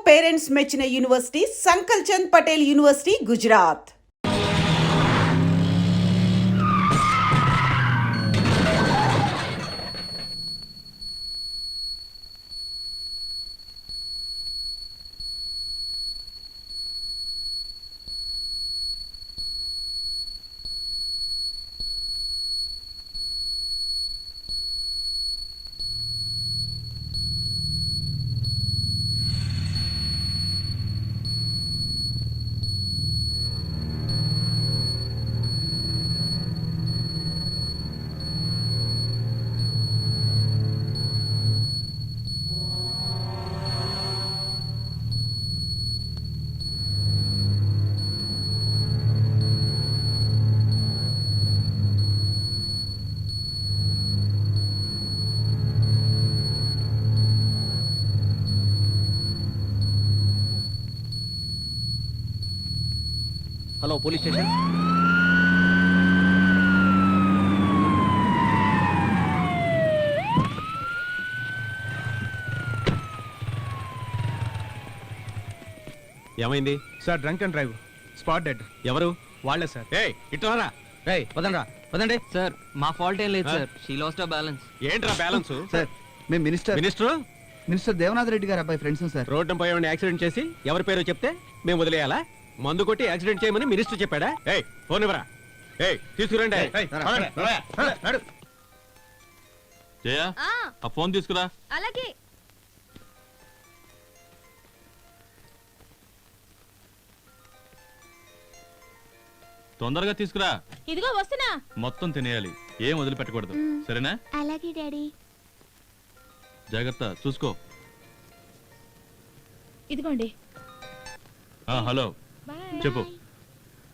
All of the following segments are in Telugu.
పేరెంట్స్ మెచ్చిన university Sankal Chand Patel university Gujarat. Hello police station. ఏమైంది sir? Drunk and drive, spot dead. ఎవరు? వాళ్ళే సార్. ఇట్లా పదండి సార్. మా ఫాల్ట్ ఏం లేదు సార్. She lost balance. ఏంట్రా బ్యాలెన్స్? సార్ మేము మినిస్టర్ దేవనాథ్ రెడ్డి గారు అబ్బాయి ఫ్రెండ్స్ సార్. రోడ్డు పై యాక్సిడెంట్ చేసి ఎవరి పేరు చెప్తే మేము వదిలేయాలా? మందు కొట్టి యాక్సిడెంట్ చేయమని మినిస్టర్ చెప్పాడా? ఫోన్ ఇవ్వరా. తీసుకురండి. జయ, ఆ ఫోన్ తీసుకురా. అలాగే. తొందరగా తీసుకురా. ఇదిగో వస్తున్నా. మొత్తం తినేయాలి, ఏం వదిలిపెట్టకూడదు. సరేనా? అలాగే డాడీ. జాగ్రత్త, చూసుకో. ఇదిగోండి. హలో, చెప్పు.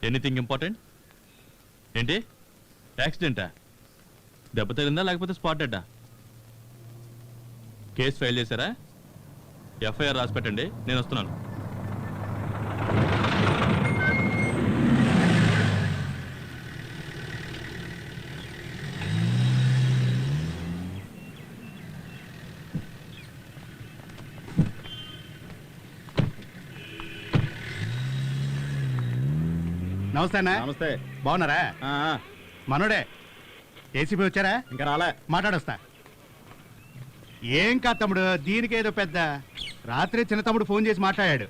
Anything important? ఏంటి, యాక్సిడెంటా? దెబ్బ తగిలిందా లేకపోతే స్పాట్ డెడ్డా? కేసు ఫైల్ చేశారా? ఎఫ్ఐఆర్ రాసి పెట్టండి, నేను వస్తున్నాను. నమస్తే అన్న. నమస్తే. బాగున్నారా? మనోడే ఏసీపీ వచ్చారా? ఇంకా రాలే. మాట్లాడొస్తా. ఏం కాదు తమ్ముడు, దీనికేదో పెద్ద. రాత్రి చిన్న తమ్ముడు ఫోన్ చేసి మాట్లాడాడు.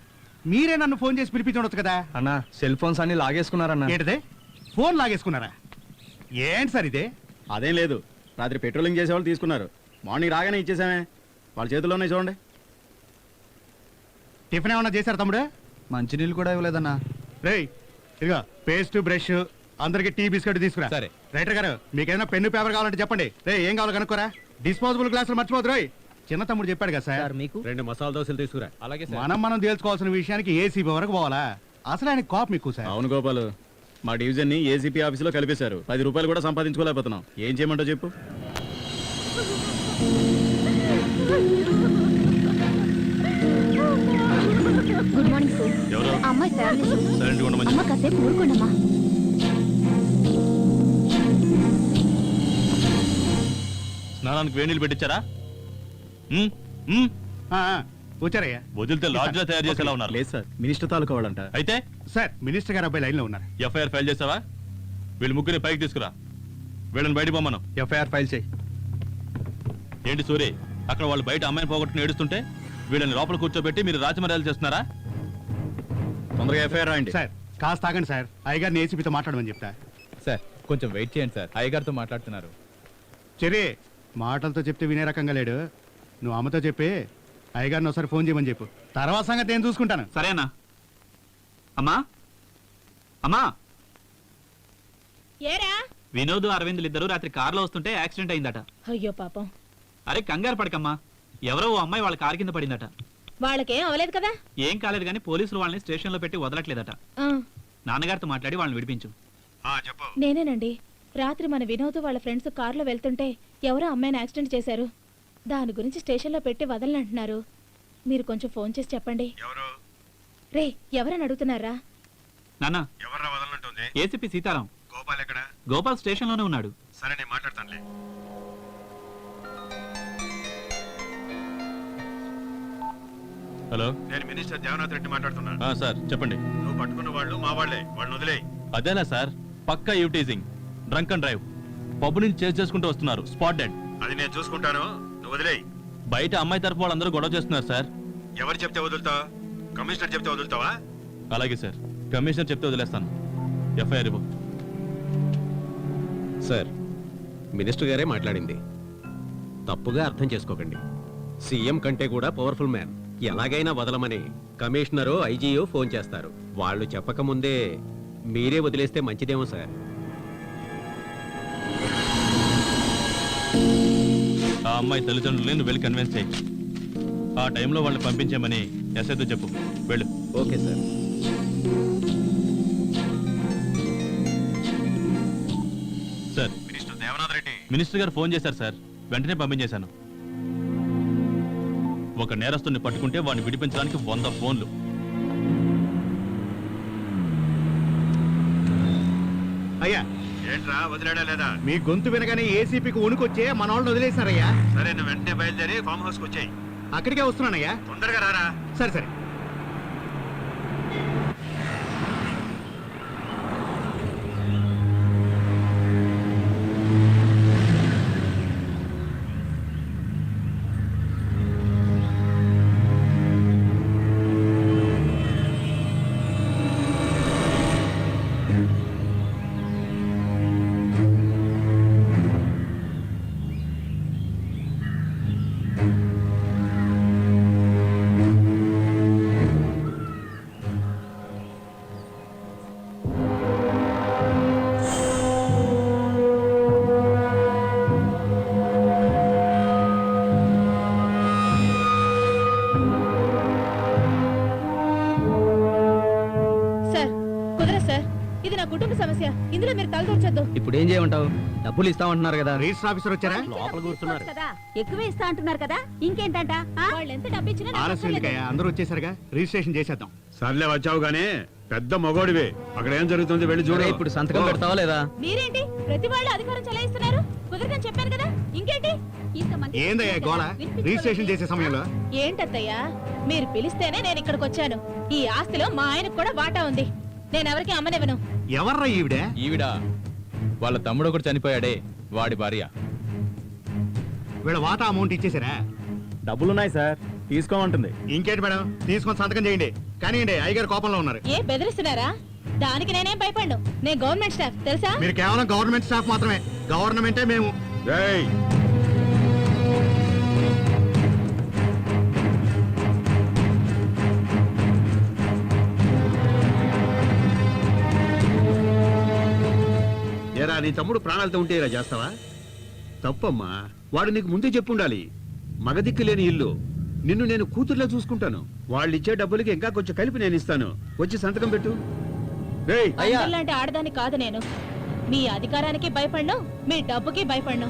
మీరే నన్ను ఫోన్ చేసి పిలిపించవచ్చు కదా అన్న. సెల్ ఫోన్స్ అన్ని లాగేసుకున్నారన్న. ఏంటిదే? ఫోన్ లాగేసుకున్నారా? ఏంటి సార్ ఇదే? అదేం లేదు, రాత్రి పెట్రోలింగ్ చేసేవాళ్ళు తీసుకున్నారు. మార్నింగ్ రాగానే ఇచ్చేసామే, వాళ్ళ చేతుల్లోనే చూడండి. టిఫిన్ ఏమన్నా చేశారు తమ్ముడు? మంచినీళ్ళు కూడా ఇవ్వలేదన్నా. రేయ్ ఇదిగో పేస్ట్, బ్రష్, అందరికి టీ బిస్కెట్ తీసుకురా. సరే. రైటర్ గారు మీకేమైనా పెన్ను పేపర్ కావాలంటే చెప్పండి. రే ఏం కావాలో కనుక్కోరా. డిస్పోజబుల్ గ్లాసులు మర్చిపోదు. రోయ్ చిన్న తమ్ముడు చెప్పాడు కదా సార్. మీకు 2 మసాలా దోశలు తీసుకురా. అలాగే. మనం తేల్చుకోవాల్సిన విషయానికి ఏసీపీ వరకు పోవాలా? అసలు ఆయన కాప్ మీకు సార్. అవును గోపాలు, మా డివిజన్ ని ఏసీపీ ఆఫీసులో కలిపేశారు. 10 రూపాయలు కూడా సంపాదించుకోలేకపోతున్నాం. ఏం చేయమంటావు చెప్పు. Good morning sir. ఎవరు? అమ్మాయి ఫ్యామిలీ. సైలెంట్గా ఉండమని అమ్మ కాసేపు ఊరుకోండమ్మా. స్నానానికి వేడి నీళ్ళు పెట్టించారా? వచ్చారయ్యా. వదిలితే లాడ్జ్లో తయారు చేసేలా ఉన్నారు. లేదు సార్, మినిస్టర్ తాలూకా వాళ్ళంట. అయితే సార్ మినిస్టర్ గారు అబ్బాయి లైన్ లో ఉన్నారు. ఎఫ్ఐఆర్ ఫైల్ చేసావా? వీళ్ళు ముగ్గురిని పైకి తీసుకురా. వీళ్ళని బయట పోమను. ఎఫ్ఐఆర్ ఫైల్ చేయి. ఏంటి సూరి, అక్కడ వాళ్ళు బయట అమ్మాయిని పోగొట్టుకుని ఏడుస్తుంటే వీళ్ళని లోపల కూర్చోబెట్టి మీరు రాజమర్యాదలు చేస్తున్నారా? తొందరగా ఎఫ్ఐఆర్ రాయండి. సార్ కాస్త ఆగండి సార్. అయ్యగారిని ఏసీపీతో మాట్లాడమని చెప్తా. సార్ కొంచెం వెయిట్ చేయండి సార్, అయ్యగారితో మాట్లాడుతున్నారు. చెరి మాటలతో చెప్తే వినే రకంగా లేడు. నువ్వు అమ్మతో చెప్పి అయ్యగారిని ఒకసారి ఫోన్ చేయమని చెప్పు. తర్వాత సంగతి నేను చూసుకుంటాను. సరేనా? అమ్మా అమ్మా, ఏరా? వినోద్, అరవింద్లు ఇద్దరు రాత్రి కారులో వస్తుంటే యాక్సిడెంట్ అయిందట. అయ్యో పాపం. అరే కంగారు పడకమ్మా, ఎవరో ఓ అమ్మాయి వాళ్ళ కారు కింద పడిందట. వాళ్ళకేం అవలేదు కదా? ఏం కాలేదు కానీ పోలీసులు వాళ్ళని స్టేషన్ లో పెట్టి వదలట్లేదట. నాన్నగారితో మాట్లాడి వాళ్ళని విడిపించు. నేనేనండి. రాత్రి మన వినోద్ వాళ్ళ ఫ్రెండ్స్ కారులో వెళ్తుంటే ఎవరో అమ్మాయిని యాక్సిడెంట్ చేశారు. దాని గురించి స్టేషన్లో పెట్టి వదలనంటున్నారు. మీరు కొంచెం ఫోన్ చేసి చెప్పండి. రే ఎవరని అడుగుతున్నారా? నాన్న, ఎవర్రా వదలనంటుంది? ఏసీపీ సీతారాం. గోపాల్ ఎక్కడ? గోపాల్ స్టేషన్ లోనే ఉన్నాడు. సరే నేను మాట్లాడతానులే. హలో నేను మినిస్టర్ దేవనాథ్ రెడ్డి మాట్లాడుతున్నా. సార్ చెప్పండి. నువ్వు పట్టుకున్న వాళ్ళు మా వాళ్ళే, వాళ్ళని వదిలేయ్. అదేనా సార్, పక్కా యూటీజింగ్, డ్రంక్ అండ్ డ్రైవ్, పబ్బు నుంచి చేసి చేసుకుంటూ వస్తున్నారు, స్పాట్ డెడ్. అది నేను చూసుకుంటాను, నువ్వు వదిలేయ్. బయట అమ్మాయి తరపు వాళ్ళందరూ గొడవ చేస్తున్నారు సార్. ఎవరు చెప్తే వదులుతావు? కమిషనర్ చెప్తే వదులుతావా? అలాగే సార్, కమిషనర్ చెప్తే వదిలేస్తాను. ఎఫ్ఐఆర్ ఇవ్వు. సార్, మినిస్టర్ గారే మాట్లాడింది. తప్పుగా అర్థం చేసుకోకండి. సీఎం కంటే కూడా పవర్ఫుల్ మ్యాన్. ఎలాగైనా వదలమని కమిషనరో ఐజీయో ఫోన్ చేస్తారు. వాళ్ళు చెప్పకముందే మీరే వదిలేస్తే మంచిదేమో సార్. ఆ అమ్మాయి తల్లిదండ్రులని నువ్వు వెళ్ళి కన్విన్స్ చేయి. ఆ టైంలో వాళ్ళని పంపించామని ఎస్ఐతో చెప్పు. వెళ్ళు. Okay sir. Sir, minister Devanath Reddy. Minister గారు ఫోన్ చేశారు సార్, వెంటనే పంపించేశాను. ఒక నేరస్తుని పట్టుకుంటే వాడిని విడిపించడానికి 100 ఫోన్లు. అయ్యా, ఏంట్రా వదిలేడా లేదా? మీ గొంతు వినగానే ఏసీపీకి వణుకొచ్చే మన వాళ్ళని వదిలేశారయ్యా. సరే, నువ్వు వెంటనే బయలుదేరి ఫామ్ హౌస్కి వచ్చాయి. అక్కడికే వస్తున్నానయ్యా. తొందరగా రారా. సరే సరే. సార్, కుదరదు సార్. ఇది నా కుటుంబ సమస్య. ఇందులో మీరు తలదూర్చొద్దు. ఇప్పుడు ఏం చేయమంటావు? డబ్బులు ఇస్తామంటున్నారు కదా. రిజిస్టర్ ఆఫీసర్ వచ్చారా? లోపల కూర్చున్నారు. కదా ఎక్కువే ఇస్తా అంటున్నారు కదా, ఇంకేంటంట? వాళ్ళు ఎంత డబ్బు ఇచ్చినా నాకు ఆలస్యం అవసరం లేదు. ఎందుకయ్యా? అందరూ వచ్చేసరిగా రిజిస్ట్రేషన్ చేసేద్దాం. సర్లే, వచ్చావు గానీ పెద్ద మగోడివే. అక్కడ ఏం జరుగుతుంది వెళ్ళి చూడు. ఇప్పుడు సంతకం పెడతావా లేదా? మీరేంటి ప్రతి వాళ్ళు అధికారం చెలాయిస్తున్నారు? కుదరదని చెప్పాను కదా, ఇంకేంటి? ఇంతమంది ఏందయ్యా గోళ? రిజిస్ట్రేషన్ చేసే సమయంలో ఏంటత్తయ్యా, మీరు పిలిస్తేనే నేను ఇక్కడికి వచ్చాను. ఈ ఆస్తిలో మా ఆయనకు కూడా వాటా ఉంది. నేను ఎవరికి అమ్మనివ్వను. ఎవర్రా ఈవిడే? ఈవిడ వాళ్ళ తమ్ముడు ఒకటి చనిపోయాడే, వాడి భార్య. వీళ్ళ వాటా అమౌంట్ ఇచ్చేసారా? డబ్బులున్నాయి సార్, తీసుకోమంటుంది. ఇంకేంటి మేడం, తీసుకొని సంతకం చేయండి. కానీ అయ్యగారు కోపంలో ఉన్నారు. ఏ బెదిరిస్తున్నారా? దానికి నేనేం భయపడ్ను. నేను గవర్నమెంట్ స్టాఫ్ తెలుసా? మీరు కేవలం గవర్నమెంట్ స్టాఫ్ మాత్రమే. గవర్నమెంటే మేము. ఏరా, నీ తమ్ముడు ప్రాణాలతో ఉంటే ఇలా చేస్తావా? తప్పమ్మా. వాడు నీకు ముందే చెప్పుండాలి. మగదిక్కు లేని ఇల్లు. నిన్ను నేను కూతుర్లా చూసుకుంటాను. వాళ్ళు ఇచ్చే డబ్బులకి ఇంకా కొంచెం కలిపి నేను ఇస్తాను. వచ్చి సంతకం పెట్టు. రేయ్, అందరిలాంటి ఆడదాన్ని కాదు నేను. మీ అధికారానికి భయపడ్ను, మీ డబ్బుకి భయపడ్ను.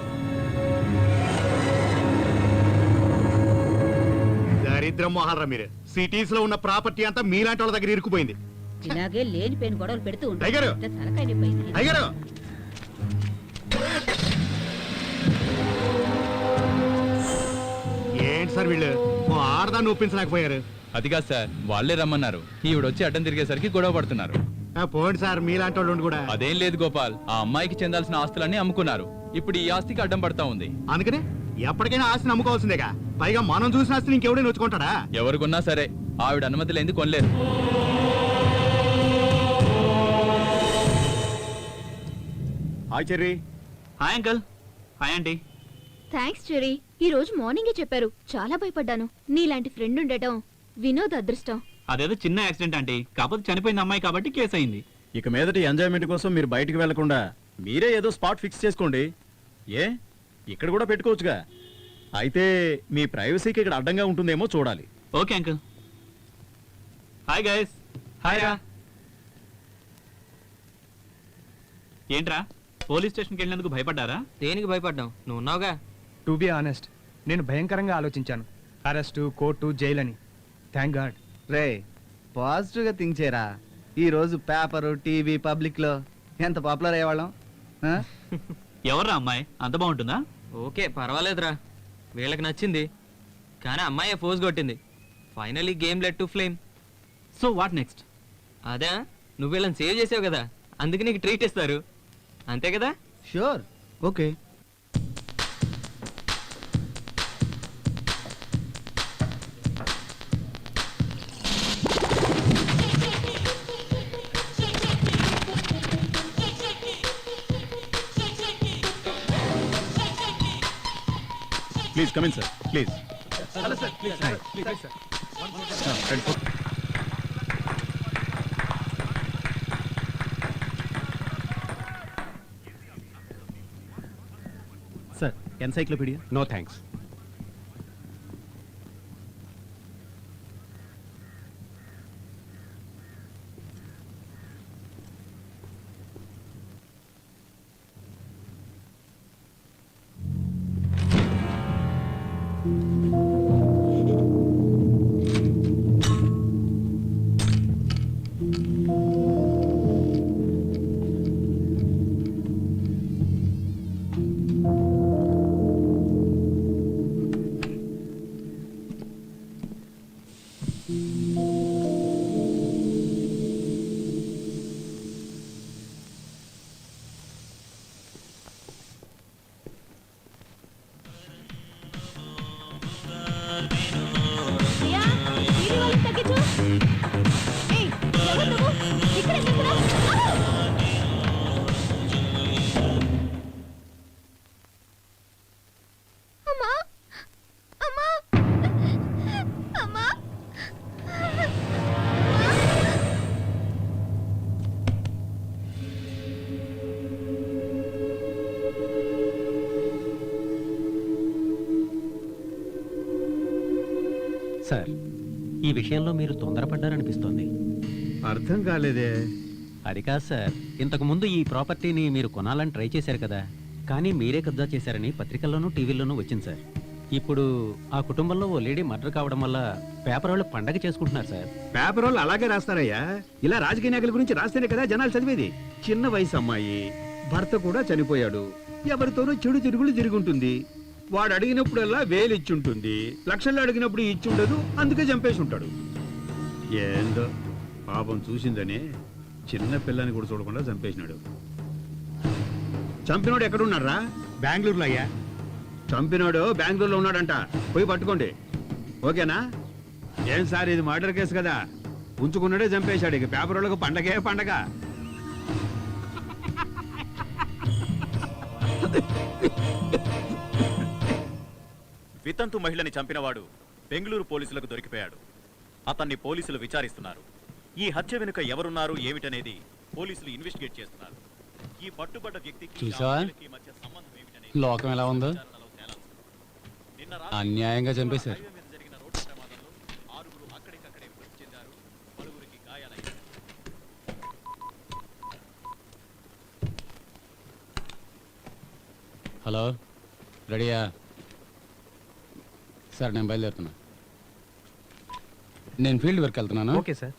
దరిద్రం మొహాలరా మీరు. సిటీస్ లో ఉన్న ప్రాపర్టీ అంతా మీలాంటి వాళ్ళ దగ్గర ఇరుక్కుపోయింది. ఇలాగే లేని పెయిన్ గొడవలు పెడుతూ అయ్యగారు! ఉంటారు. తలకాయ నొప్పి అయింది. అయ్యగారు, ఏంటి సార్ వీళ్ళు ఓ ఆడదాన్ని ఒప్పించలేకపోయారు? అది కాదు సార్, వాళ్ళే రమ్మన్నారు. ఈవిడొచ్చి అడ్డం తిరిగేసరికి గొడవ పడుతున్నారు. పోండి సార్, మీలాంటి వాళ్ళు కూడా. అదేం లేదు గోపాల్, ఆ అమ్మాయికి చెందాల్సిన ఆస్తులన్నీ అమ్ముకున్నారు. ఇప్పుడు ఈ ఆస్తికి అడ్డం పడతా ఉంది. అందుకనే ఎప్పటికైనా ఆస్తిని అమ్ముకోవాల్సిందేగా. పైగా మనం చూసిన ఆస్తిని ఇంకెవడైనా నొచ్చుకుంటాడా? ఎవరు కొన్నా సరే ఆవిడ అనుమతి లేని కొనలేరు. Hi Cherry. Hi uncle. Hi aunty. Thanks Cherry. ఈ రోజు మార్నింగే చెప్పారు. చాలా భయపడ్డాను. నీలాంటి ఫ్రెండ్ ఉండటం వినోద్ అదృష్టం. అదేదో చిన్న యాక్సిడెంట్ ఆంటీ, కాకపోతే చనిపోయింది అమ్మాయి కాబట్టి కేసు అయింది. ఇక మీదటి ఎంజాయ్మెంట్ కోసం మీరు బయటికి వెళ్లకుండా మీరే ఏదో స్పాట్ ఫిక్స్ చేసుకోండి. ఏ ఇక్కడ కూడా పెట్టుకోవచ్చుగా. అయితే మీ ప్రైవసీకి ఇక్కడ అడ్డంగా ఉంటుందేమో చూడాలి. Okay uncle. Hi guys. Hi రా. ఏంట్రా, పోలీస్ స్టేషన్కి వెళ్ళినందుకు భయపడ్డారా? దేనికి భయపడ్డాం? నువ్వు ఉన్నావుగా. టు బి ఆనెస్ట్, నేను భయంకరంగా ఆలోచించాను. అరెస్టు, కోర్టు, జైలు అని. Thank God. రే, పాజిటివ్ గా థింక్ చేయరా. ఈ రోజు పేపరు, టీవీ, పబ్లిక్ లో ఎంత పాపులర్ అయ్యేవాళ్ళం. ఆ? ఎవర్రా అమ్మాయి? అంత బాగుంటుందా? ఓకే, పర్వాలేదురా. వీళ్ళకి నచ్చింది. కానీ అమ్మాయి ఫోజ్ కొట్టింది. Finally game led to flame. So what next? అదే నువ్వు వీళ్ళని సేవ్ చేసావు కదా, అందుకే నీకు ట్రీట్ ఇస్తారు, అంతే కదా? Sure, okay. Please come in sir, please. Sir, encyclopedia. No thanks. Priya, TV volume తగ్గించు. ఏయ్, ఎవరు నువ్వు? ఇక్కడ ఎందుకురా? అమ్మా, అమ్మా, అమ్మా. సార్, ఈ విషయంలో మీరు తొందరపడ్డారనిపిస్తోంది. అర్థం కాలేదే. అది కాదు సార్, ఇంతకు ముందు ఈ ప్రాపర్టీని మీరు కొనాలని ట్రై చేశారు కదా, కానీ మీరే కబ్జా చేశారని పత్రికల్లోనూ టీవీల్లోనూ వచ్చింది సార్. ఇప్పుడు ఆ కుటుంబంలో ఓ లేడీ మర్డర్ కావడం వల్ల పేపర్ వాళ్ళు పండగ చేసుకుంటున్నారు సార్. పేపర్ వాళ్ళు అలాగే రాస్తారయ్యా. ఇలా రాజకీయ నాయకుల గురించి రాస్తేనే కదా జనాలు చదివేది. చిన్న వయసు అమ్మాయి, భర్త కూడా చనిపోయాడు, ఎవరితోనూ చెడు తిరుగులు తిరుగుంటుంది. వాడు అడిగినప్పుడల్లా వేలు ఇచ్చుంటుంది, లక్షల్లో అడిగినప్పుడు ఇచ్చుండదు, అందుకే చంపేసి ఉంటాడు. ఏందో పాపం చూసిందనే చిన్న పిల్లని కూడా చూడకుండా చంపేసినాడు. చంపినోడు ఎక్కడున్నారా? బెంగళూరులో అయ్యా. చంపినోడు బెంగళూరులో ఉన్నాడంట, పోయి పట్టుకోండి. ఓకేనా? ఏం సార్, ఇది మర్డర్ కేసు కదా, ఉంచుకున్నాడే చంపేశాడు. ఇక పేపర్ వాళ్ళకు పండగే పండగ. వితంతు మహిళని చంపినవాడు బెంగళూరు పోలీసులకు దొరికిపోయాడు. అతన్ని పోలీసులు విచారిస్తున్నారు. ఈ హత్య వెనుక ఎవరున్నారు ఏమిటనేది పోలీసులు ఇన్వెస్టిగేట్ చేస్తున్నారు. ఈ పట్టుబడ్డ వ్యక్తికి చూసావా? ఆ మహిళకి మధ్య సంబంధం ఏమిటనేది లోకం ఎలా ఉందో, విచారణలో తేలాల్సి ఉంది. నిన్న రాత్రి అన్యాయంగా చంపేశారు. హైవే మీద జరిగిన రోడ్డు ప్రమాదంలో 6 అక్కడికక్కడే మృతి చెందారు, 10 గాయాలయ్యాయి. హలో, రెడీయా? సార్, నేను బయలుదేరుతున్నా. నేను ఫీల్డ్ వర్క్ వెళ్తున్నాను. Okay sir.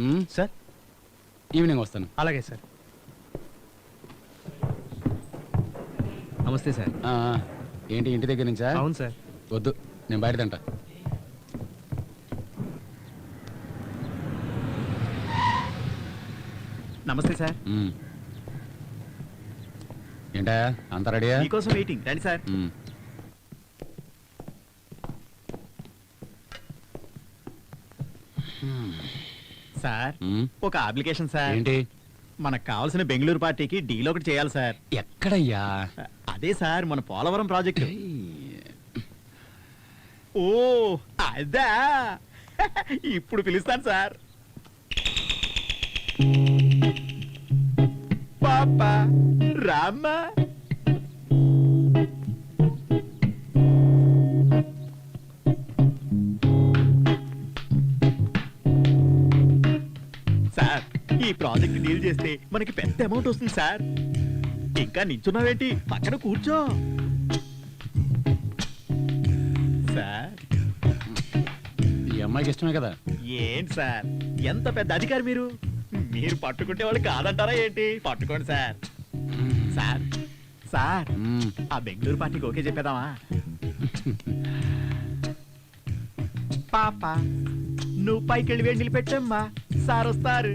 మ్మ్? సార్, ఈవినింగ్ వస్తాను. అలాగే సార్. నమస్తే సార్. ఆ, ఏంటి ఇంటి దగ్గర నుంచా? అవును సార్. వద్దు, నేను బయట తింటా. నమస్తే సార్. మ్మ్. ఏంటా అంత రెడీయా? మీకోసం వెయిటింగ్, రండి సార్. మ్మ్. సార్, మ్మ్. ఒక అప్లికేషన్ సార్. ఏంటి? మనకు కావాల్సిన బెంగళూరు పార్టీకి డీల్ ఒకటి చేయాలి సార్. ఎక్కడయ్యా? అదే సార్, మన పోలవరం ప్రాజెక్టు. ఓ అదా, ఇప్పుడు పిలుస్తాను సార్. పాపా రామ్మా. సార్, ఈ ప్రాజెక్ట్ డీల్ చేస్తే మనకి పెద్ద అమౌంట్ వస్తుంది సార్. ఇంకా నించున్నావేంటి, పక్కన కూర్చో. సార్, ఈ అమ్మాయికి ఇష్టమే కదా? ఏంటి సార్, ఎంత పెద్ద అధికారి మీరు. మీరు పట్టుకుంటే వాళ్ళు కాదంటారా ఏంటి? పట్టుకోండి సార్. సార్ సార్, ఆ బెంగళూరు పార్టీకి ఓకే చెప్పేదామా? పాప నువ్వు పైకి వెళ్ళి వేడి నిలబెట్టమ్మా సార్ వస్తారు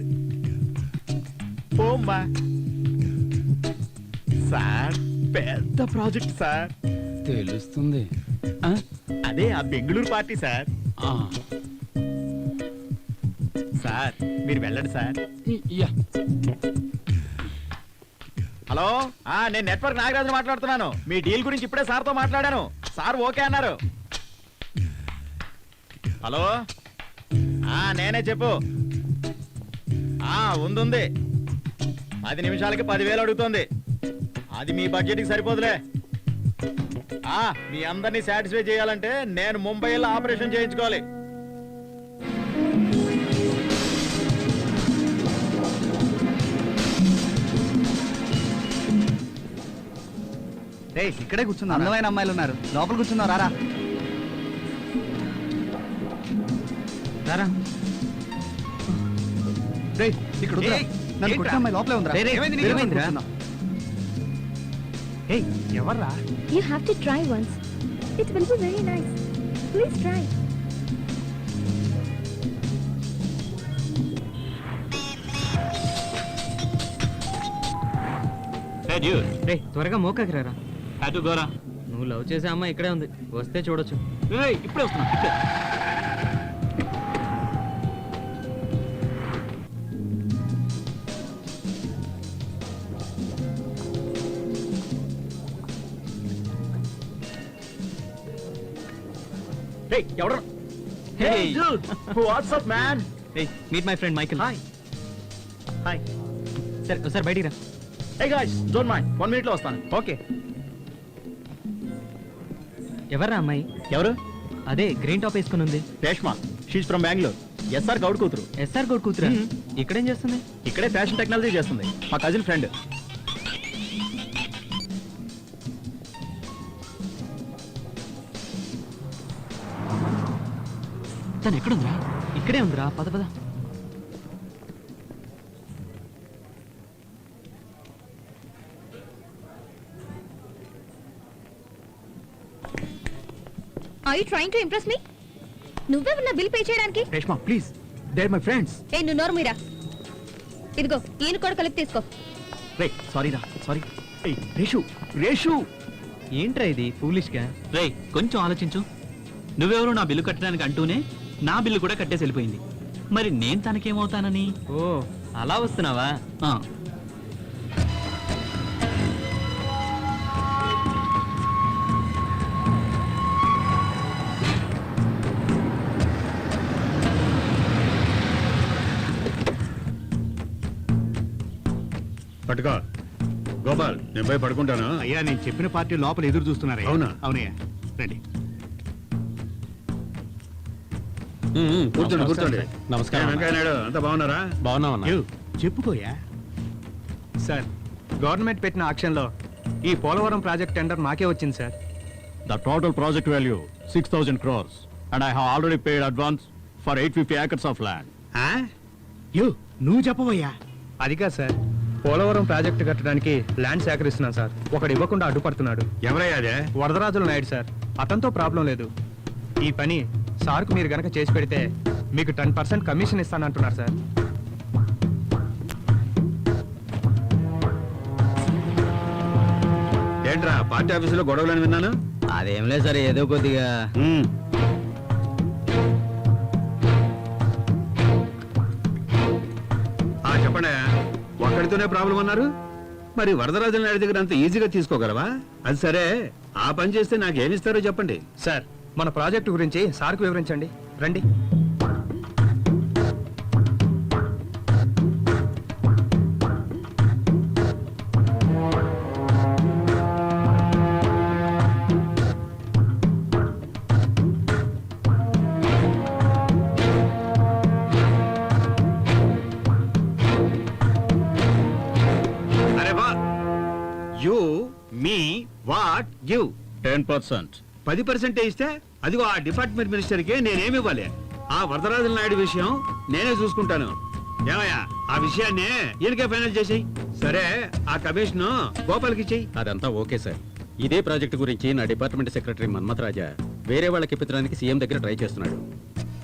పోమ్మా సార్ పెద్ద ప్రాజెక్ట్ సార్ తెలుస్తుంది అదే ఆ బెంగళూరు పార్టీ సార్ సార్ మీరు వెళ్ళండి సార్ హలో నేను నెట్వర్క్ నాగరాజు మాట్లాడుతున్నాను మీ డీల్ గురించి ఇప్పుడే సార్తో మాట్లాడాను సార్ ఓకే అన్నారు హలో నేనే చెప్పు ఉంది 10 నిమిషాలకి 10,000 అడుగుతోంది అది మీ బడ్జెట్కి సరిపోదులే మీ అందరినీ సాటిస్ఫై చేయాలంటే నేను ముంబైలో ఆపరేషన్ చేయించుకోవాలి ఇక్కడే కూర్చున్నా అందమైన అమ్మాయిలు ఉన్నారు లోపల కూర్చున్నావు రారా ఇక్కడ నన్ను కొట్టిన అమ్మాయి లోపలే ఉందిరా ఎవర్రా you have to try once it will be very nice please try త్వరగా మోకాకి రారా అటు గోరా. నువ్వు లవ్ చేసే అమ్మాయి ఇక్కడే ఉంది వస్తే చూడొచ్చు. ఇప్పుడే వస్తున్నా ఇప్పుడే. ఎవరు WhatsApp man meet my friend Michael. Hi hi సరే ఒకసారి బయటికి రా. Hey guys don't mind 1 minute లో వస్తాను. ఓకే ఎవర్రా అమ్మాయి? ఎవరు? అదే గ్రీన్ టాప్ వేసుకుని ఉంది. Reshma she's from Bengaluru. SR Goud కూతురు. ఎస్ఆర్ గౌడ్ కూతురా? ఇక్కడేం చేస్తుంది? ఇక్కడే ఫ్యాషన్ టెక్నాలజీ చేస్తుంది. మా కజిన్ ఫ్రెండ్. తను ఎక్కడుందిరా? ఇక్కడే ఉందిరా, పద పద. Are you trying to impress me? నువ్వెవరన్నా బిల్ పే చేయడానికి? Reshma please they are my friends. నువ్వు నోరు మీరా. ఇదిగో ఈయన కూడా కలిపి తీసుకో. రే సారీ రా సారీ. రేషు రేషు ఏంట్రా ఇది ఫూలిష్ గా? రే కొంచెం ఆలోచించు. నువ్వెవరు నా బిల్లు కట్టడానికి అంటూనే నా బిల్లు కూడా కట్టేసి వెళ్ళిపోయింది. మరి నేను తనకేమవుతానని? ఓ అలా వస్తున్నావా? పట్టుకో గోపాల్, నేను పోయి పడుకుంటాను. అయ్యా నేను చెప్పిన పార్టీ లోపల ఎదురు చూస్తున్నారా? అవునా? అవునయ్యా రండి. కూర్చోండి కూర్చోండి. నమస్కారం. వెంకయ్య నాయుడు అంతా బాగున్నారా? బాగున్నామన్నా. చెప్పుకోయా. సార్ గవర్నమెంట్ పెట్టిన ఆక్షన్లో ఈ పోలవరం ప్రాజెక్ట్ టెండర్ మాకే వచ్చింది sir. The total project value 6,000 crores and I have already paid advance for 850 acres of land. నువ్వు చెప్పవయ్యా. అది కాదు సార్, పోలవరం ప్రాజెక్టు కట్టడానికి ల్యాండ్ సేకరిస్తున్నాం సార్. ఒకడు ఇవ్వకుండా అడ్డుపడుతున్నాడు. ఎవరయ్యా అదే? వరదరాజుల నాయుడు సార్. అతనితో ప్రాబ్లం లేదు. ఈ పని సార్కు మీరు గనక చేసి పెడితే మీకు 10% కమిషన్ ఇస్తానంటున్నారు సార్. ఏంట్రా పార్టీ ఆఫీసులో గొడవలని విన్నాను. అదేం లేదు సార్, ఏదో కొద్దిగా. చెప్పండి, ఒక్కడితోనే ప్రాబ్లం అన్నారు. మరి వరదరాజుల నాయుడు దగ్గర అంత ఈజీగా తీసుకోగలవా? అది సరే, ఆ పని చేస్తే నాకేమిస్తారో చెప్పండి. సార్ మన ప్రాజెక్టు గురించి సార్కు వివరించండి రండి. అరే వా, యూ మీ వాట్ గివ్ 10%. 10% ఇస్తే అదిగో ఆ డిపార్ట్మెంట్ మినిస్టర్కి నేనేమి ఇవ్వాలి? ఆ వరదరాజుల నాయుడు విషయం నేనే చూసుకుంటాను. ఏమయ్యా, ఆ విషయాన్ని ఈయనకే ఫైనల్ చేసేయి. సరే, ఆ కమిషన్ గోపాల్కి ఇచ్చేయి. అదంతా ఓకే సార్. ఇదే ప్రాజెక్టు గురించి నా డిపార్ట్మెంట్ సెక్రటరీ మన్మథ్ రాజా వేరే వాళ్ళకి ఇప్పించడానికి సీఎం దగ్గర ట్రై చేస్తున్నాడు.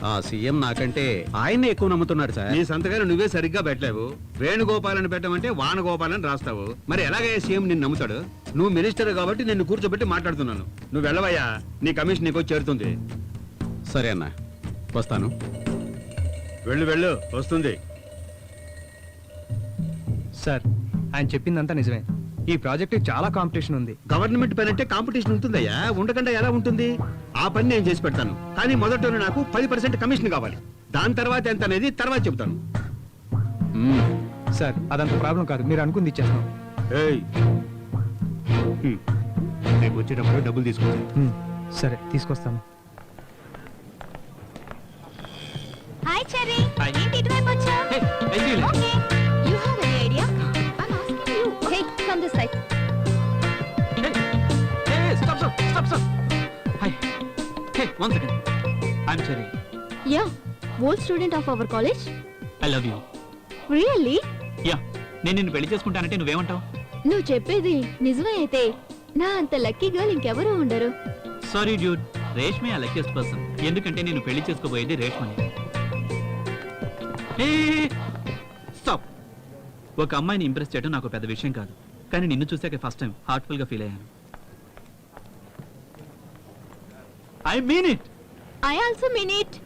ఆ సీఎం నాకంటే ఆయన్నే ఎక్కువ నమ్ముతున్నాడు సార్. నీ సంతకాలు నువ్వే సరిగ్గా పెట్టలేవు. వేణుగోపాలని పెట్టమంటే వానగోపాలని రాస్తావు. మరి ఎలాగయ్యా సీఎం నిన్ను నమ్ముతాడు? నువ్వు మినిస్టర్ కాబట్టి నిన్ను కూర్చోబెట్టి మాట్లాడుతున్నాను. నువ్వు వెళ్ళవయ్యా, నీ కమిషన్ నీకు వచ్చి చేరుతుంది. సరే అన్న, వస్తాను. వెళ్ళు వెళ్ళు, వస్తుంది. సార్ ఆయన చెప్పిందంతా నిజమే. ఈ ప్రాజెక్ట్ చాలా కాంపిటీషన్ ఉంది. గవర్నమెంట్ పని అంటే కాంపిటీషన్ ఉంటుందయ్యా, ఉండకుండా ఎలా ఉంటుంది? ఆ పని నేను చేసి పెడతాను, కానీ మొదట నాకు 10% కమిషన్ కావాలి. దాని తర్వాత ఎంత అనేది తర్వాత చెబుతాను. సార్ అదంత ప్రాబ్లం కాదు, మీరు అనుకుంది ఇచ్చేస్తాం. ఏయ్, రేపు వచ్చేటప్పుడు డబ్బులు తీసుకుంటాను. సరే తీసుకొస్తాను. Hi cherry. Hi. ఏంటి ఇటువైపు వచ్చావు? Hey, I see you. Okay. You have any idea? I am asking you. Hey, come this side. Stop. Hi. Hey, 1 second. I'm Cherry. Yeah, old student of our college. I love you. Really? Yeah. నేను నిన్ను పెళ్లి చేసుకుంటానంటే నువ్వేమంటావు? నువ్వు చెప్పేది నిజమే అయితే నా అంత లక్కీ గర్ల్ ఇంకెవరూ ఉండరు. సారీ డ్యూడ్, రేష్మే ఆ లక్కీయెస్ట్ పర్సన్. ఎందుకంటే నేను పెళ్లి చేసుకోబోయేది రేష్మని. స్టాప్. ఒక అమ్మాయిని ఇంప్రెస్ చేయడం నాకు పెద్ద విషయం కాదు, కానీ నిన్ను చూసాక ఫస్ట్ టైం హార్ట్ఫుల్ గా ఫీల్ అయ్యాను. I mean it. I also mean it.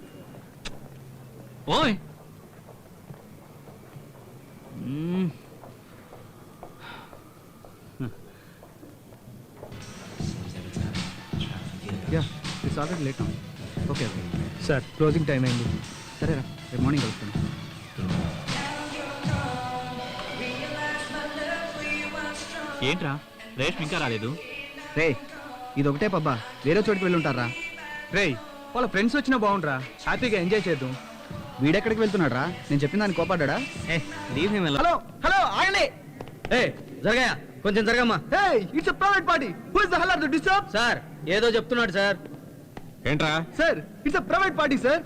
ఓయ్. Yeah it's already late. Okay okay sir, closing time అయింది. సరేరా, రేపు మార్నింగ్ కలుస్తాను. ఏంట్రా రేష్మ ఇంకా రాలేదు? రే ఇది ఒకటే పబ్బా, వేరే చోటికి వెళ్ళి ఉంటారా? రే వాళ్ళ ఫ్రెండ్స్ వచ్చినా బాగుండ్రా, హ్యాపీగా ఎంజాయ్ చేద్దాం. వీడెక్కడికి వెళ్తున్నాడు రా? నేను చెప్పిన దాన్ని కోపాడ్డా? హలో హలో ఆగండి. జరగయా, కొంచెం జరగమ్మా. It's a private party. Who is the hell of the disturb? Sir ఏదో చెప్తున్నాడు సార్. ఏంట్రా? Sir it's a private party sir.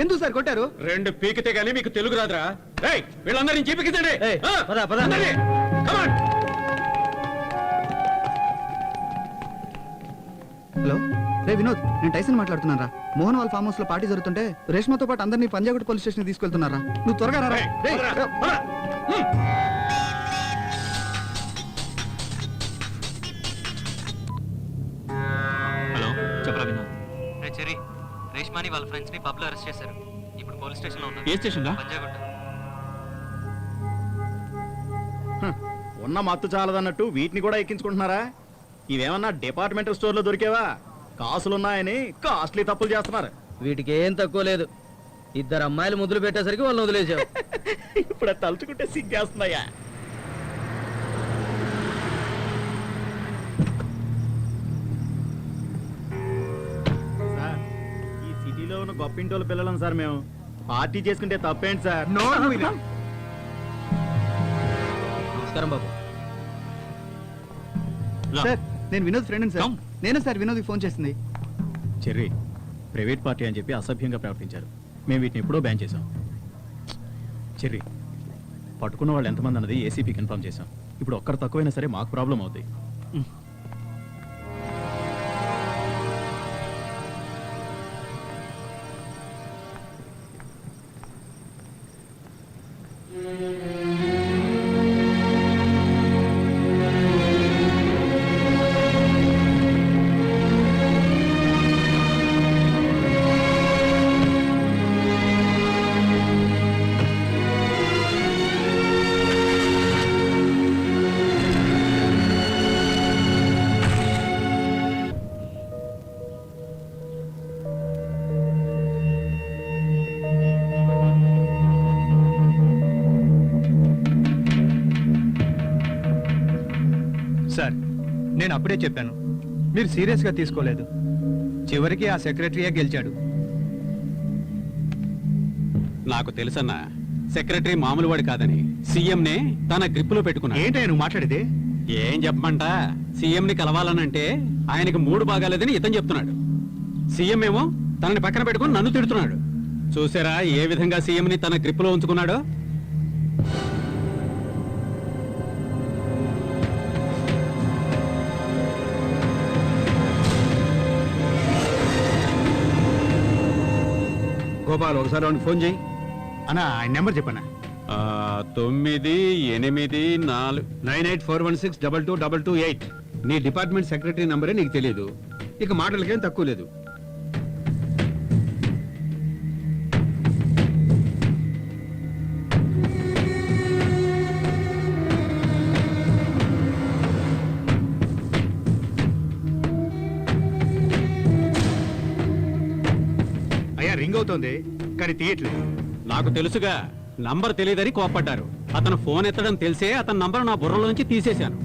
ఎందుకు సార్ కొట్టారు? 2 పీకితే గానీ మీకు తెలుగు రాదురా? ఏయ్, వీళ్ళందరినీ చీపికించండి. పద పద. అందరినీ. Come on. హలో రే వినోద్, నేను టైసన్ మాట్లాడుతున్నారా. మోహన్ వాళ్ళ ఫామ్ హౌస్ లో పార్టీ జరుగుతుంటే రేష్మతో పాటు అందరినీ పంజాగుట్ పోలీస్ స్టేషన్ తీసుకెళ్తున్నారా. నువ్వు త్వరగా రా. ఏయ్, రేయ్, పదరా, పద. హలో, చెప్పరా వినోద్. చెర్రీ, రేష్మాని వాళ్ళ ఫ్రెండ్స్ ని పబ్ లో అరెస్ట్ చేశారు. ఇప్పుడు పోలీస్ స్టేషన్ లో ఉన్నారు. ఏ స్టేషన్ రా? పంజాగుట్ట. ఉన్న మత్తు చాలదన్నట్టు వీటిని కూడా ఎక్కించుకుంటున్నారా? ఇవేమన్నా డిపార్ట్మెంటల్ స్టోర్ లో దొరికేవా? కాసులున్నాయని కాస్ట్లీ తప్పులు చేస్తున్నారు. వీటికి ఏం తక్కువ లేదు. 2 అమ్మాయిలు ముద్దులు పెట్టేసరికి వాళ్ళని వదిలేసావు. ఇప్పుడు అది తలుచుకుంటే సిగ్గేస్తున్నాయా? సార్, ఈ సిటీలో ఉన్న గొప్పింటోళ్ళ పిల్లలం సార్ మేము. పార్టీ చేసుకుంటే తప్పేంటి సార్? నమస్కారం బాబు. రా. సార్ నేను వినోద్ ఫ్రెండ్ సార్. Come. నేనే సార్ వినోద్కి ఫోన్ చేసింది. చెర్రీ, ప్రైవేట్ పార్టీ అని చెప్పి అసభ్యంగా ప్రవర్తించారు. మేము వీటిని ఎప్పుడో బ్యాన్ చేశాం. చెర్రీ, పట్టుకున్న వాళ్ళు ఎంతమంది అన్నది ఏసీపీ కన్ఫర్మ్ చేశాం. ఇప్పుడు ఒక్కరు తక్కువైనా సరే మాకు ప్రాబ్లం అవుతాయి. సార్ నేను అప్పుడే చెప్పాను, మీరు సీరియస్గా తీసుకోలేదు. చివరికి ఆ సెక్రటరీయే గెలిచాడు. నాకు తెలుసన్నా, సెక్రటరీ మామూలు వాడు కాదని సీఎంనే తన గ్రిప్పులో పెట్టుకున్నాడు. ఏంటయ్యా నువ్వు మాట్లాడేది? ఏం చెప్పమంట, సీఎంని కలవాలనంటే ఆయనకు 3 బాగాలేదని ఇతను చెప్తున్నాడు. సీఎం ఏమో తనని పక్కన పెట్టుకుని నన్ను తిడుతున్నాడు. చూసారా ఏ విధంగా సీఎంని తన గ్రిప్పులో ఉంచుకున్నాడో? గోపాల్ ఒకసారి వాడికి ఫోన్ చేయి. అన్నా ఆయన నెంబర్ చెప్పనా? 984 9841622228. నీ డిపార్ట్మెంట్ సెక్రటరీ నంబరే నీకు తెలియదు, ఇక మాటలకేం తక్కువ లేదు. అయ్యా రింగ్ అవుతోంది కానీ తీయట్లేదు. నాకు తెలుసుగా, నంబర్ తెలియదని కోప్పడ్డారు. అతను ఫోన్ ఎత్తడం తెలిసే అతని నంబర్ నా బుర్రలోంచి తీసేశాను.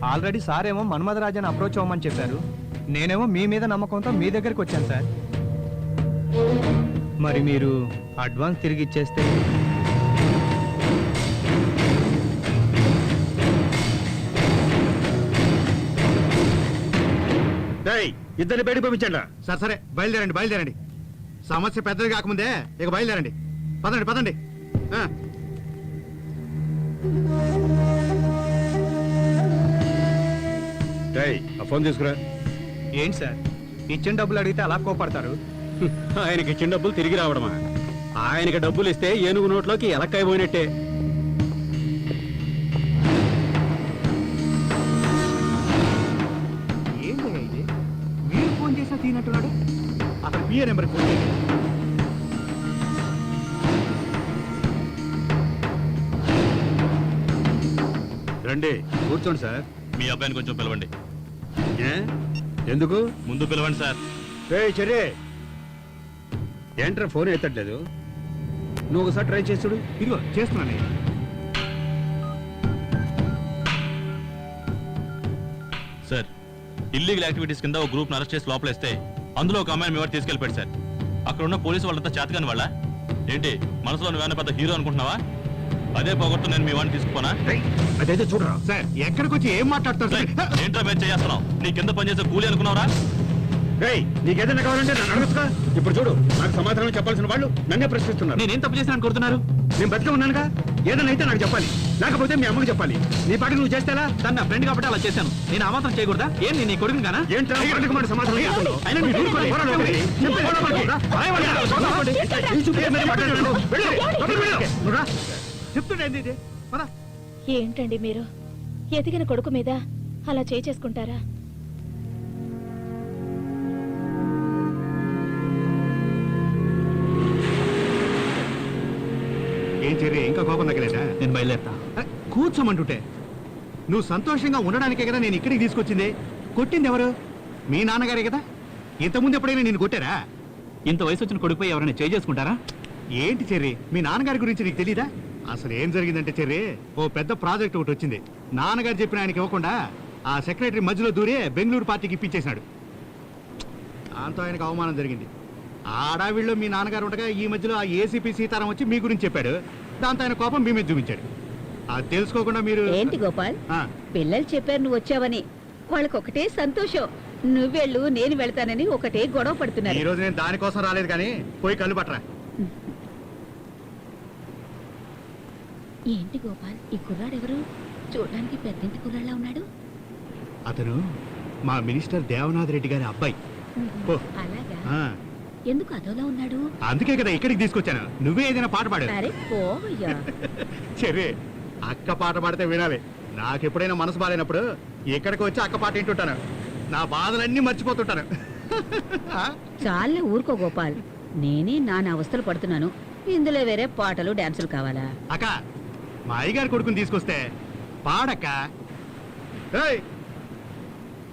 ఆల్రెడీ సార్ ఏమో మన్మధరాజన్ అప్రోచ్ అవ్వమని చెప్పారు. నేనేమో మీ మీద నమ్మకంతో మీ దగ్గరికి వచ్చాను సార్. మరి మీరు అడ్వాన్స్ తిరిగి ఇచ్చేస్తే ఇద్దరిని బయటకు పంపించండి. సరే సరే బయలుదేరండి. సమస్య పెద్దది కాకముందే ఇక బయలుదేరండి. పదండి. ఆ. ఆ ఫోన్ తీసుకురా. ఏంటి సార్ ఇచ్చిన డబ్బులు అడిగితే అలా కోపడతారు? ఆయనకి ఇచ్చిన డబ్బులు తిరిగి రావడమా? ఆయనకి డబ్బులు ఇస్తే ఏనుగు నోట్లోకి ఎలక్కాయ పోయినట్టే. ఏంటయ్యా ఇది? మీరు ఫోన్ చేసా తీనట్టున్నాడు. అతను పిఏ నెంబర్ ఫోన్ చేయండి. రండి, కూర్చోండి సార్. మీ అబ్బాయిని కొంచెం పిలవండి. ఏ? ఎందుకు? ముందు పిలవండి సార్. చెర్రీ, ఏంట్రా ఫోన్ ఎత్తట్లేదు? నువ్వు ఒకసారి ట్రై చేస్తుడు. ఇదిగో చేస్తున్నాను. సార్, ఇల్లీగల్ యాక్టివిటీస్ కింద ఒక గ్రూప్ అరెస్ట్ చేసి లోపలేస్తే అందులో ఒక అమ్మాయిని మేము తీసుకెళ్ళిపోయాడు సార్. అక్కడ ఉన్న పోలీసు వాళ్ళంతా చేతకాని వాళ్ళ ఏంటి? మనసులో నువ్వేనా పెద్ద హీరో అనుకుంటున్నావా? అదే పోగొట్టు నేను మీ వాడిని తీసుకుపోనా? అదైతే చూడరా సార్, ఎక్కడికి వచ్చి ఏం మాట్లాడతారు సార్? ఏంట్రా మేము చేస్తున్నావు? నీ కింద పనిచేసే కూలీ అనుకున్నావురా? నీకేదైనా కావాలంటే నన్ను అడగచ్చుగా. ఇప్పుడు చూడు, నాకు సమాధానం చెప్పాల్సిన వాళ్ళు నన్నే ప్రశ్నిస్తున్నారు. నేనేం తప్పు చేశాను కోరుతున్నారు? నేను బతికే ఉన్నానుగా, ఏదైనా అయితే నాకు చెప్పాలి, లేకపోతే మీ అమ్మకి చెప్పాలి. నీ పాటికి నువ్వు చేస్తేలా? తన నా ఫ్రెండ్ కాబట్టి అలా చేశాను. నేను ఆ మాత్రం చేయకూడదా? ఏం నేను నీ కొడుకుని గానా? ఏంటో మాట సమాధానం చెప్తున్నావు? అయినా మీరు ఊరుకోండి. చెప్తుండే ఇది. ఏంటండి మీరు ఎదిగిన కొడుకు మీద అలా చేసుకుంటారా? ఏం చెర్రీ, ఇంకా కోపం తగ్గలేదా? నేను బయలుదేరుతా. కూర్చోమంటుంటే నువ్వు సంతోషంగా ఉండడానికే కదా నేను ఇక్కడికి తీసుకొచ్చింది. కొట్టింది ఎవరు? మీ నాన్నగారే కదా. ఇంతకుముందు ఎప్పుడైనా నేను కొట్టారా? ఇంత వయసు వచ్చిన కొడుకుపై ఎవరైనా చేసుకుంటారా? ఏంటి చెర్రీ, మీ నాన్నగారి గురించి నీకు తెలీదా? అసలు ఏం జరిగిందంటే చెర్రీ, ఓ పెద్ద ప్రాజెక్ట్ ఒకటి వచ్చింది. నాన్నగారు చెప్పిన ఆయనకి ఇవ్వకుండా ఆ సెక్రటరీ మధ్యలో దూరే బెంగళూరు పార్టీకి ఇప్పించేశాడు. దాంతో ఆయనకు అవమానం జరిగింది. ఆడావిళ్ళలో మీ నాన్నగారు ఉండగా ఈ మధ్యలో ఆ ఏసీపీ సీతారాం వచ్చి మీ గురించి చెప్పాడు. దాంతో ఆయన కోపం మీ మీద చూపించాడు. అది తెలుసుకోకుండా మీరు ఏంటి గోపాల్, పిల్లలు చెప్పారు నువ్వు వచ్చావని. వాళ్ళకి ఒకటే సంతోషం. నువ్వెళ్ళు నేను వెళ్తానని ఒకటే గొడవ పడుతున్నారు. ఈ రోజు నేను దానికోసం రాలేదు కానీ పోయి కళ్ళు పట్టరా. ఏంటి గోపాల్, ఈ కుర్రాడెవరు? చూడడానికి పెద్దింటి కుర్రాళ్ళ ఉన్నాడు. అతను మా మినిస్టర్ దేవనాథ్ రెడ్డి గారి అబ్బాయి. పో. అలాగా? ఆ, ఎందుకు అదోలా ఉన్నాడు? అందుకే కదా ఇక్కడికి తీసుకొచ్చాను. నువ్వే ఏదైనా పాట పాడు. అరే పోవయ్యా. సరే, అక్క పాట పాడితే వినాలి. నాకెప్పుడైనా మనసు బాలేనప్పుడు ఇక్కడికి వచ్చి అక్క పాట వింటుంటాను. నా బాధలన్నీ మర్చిపోతుంటాను. చాలే ఊరుకో గోపాల్, నేనే నాన్న అవస్థలు పడుతున్నాను. ఇందులో వేరే పాటలు డాన్సులు కావాలా? అక్క, మా అయ్యగారి కొడుకుని తీసుకొస్తే పాడక్క. ఏయ్,